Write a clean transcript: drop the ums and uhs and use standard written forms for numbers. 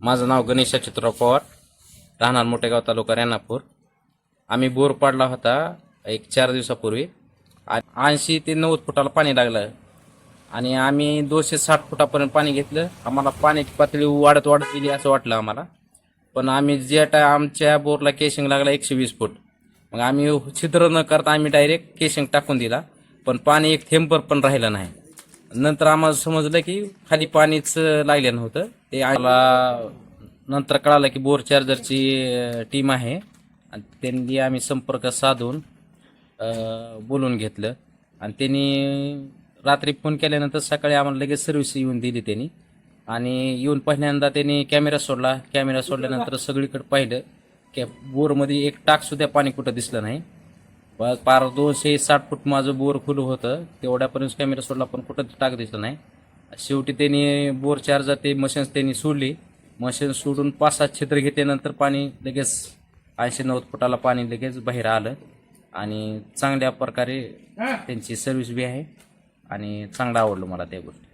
माझं नाव गणेश अच्युतराव पवार, राहणार मोठेगाव तालुका रेणापूर. आम्ही बोर पाडला होता एक 4 दिवसापूर्वी. 80 ते 90 फुटाला पाणी लागलं आणि आम्ही 260 फुटापर्यंत पाणी घेतलं. आम्हाला पाण्याची पातळी वाढत गेली असं वाटलं आम्हाला. पण आम्ही आमच्या बोरला केशिंग लागला 120 फूट. मग आम्ही छिद्र न करता आम्ही डायरेक्ट केशिंग टाकून दिला, पण पाणी एक थेंब पण राहिलं नाही. नंतर आम्हाला समजलं की खाली पाणीच लागलं नव्हतं. ते आम्हाला नंतर कळालं की बोर चार्जरची टीम आहे आणि त्यांनी आम्ही संपर्क साधून बोलून घेतलं आणि त्यांनी रात्री फोन केल्यानंतर सकाळी आम्हाला लगेच सर्व्हिस येऊन दिली त्यांनी. आणि येऊन पहिल्यांदा त्यांनी कॅमेरा सोडल्यानंतर सगळीकडे पाहिलं की बोरमध्ये एक टाक सुद्धा पाणी कुठं दिसलं नाही. पार 260 फूट माझं बोर खुलं होतं, तेवढ्यापर्यंत कॅमेरा सोडला पण कुठं टाक दिसलं नाही. शेवटी त्यांनी बोर चार्जर ते मशीन त्यांनी सोडली. मशीन सोडून 5-7 छिद्र घेतल्यानंतर पाणी लगेच 80-90 फुटाला पाणी लगेच बाहेर आलं आणि चांगल्या प्रकारे त्यांची सर्व्हिस बी आहे आणि चांगलं आवडलं मला त्या गोष्टी.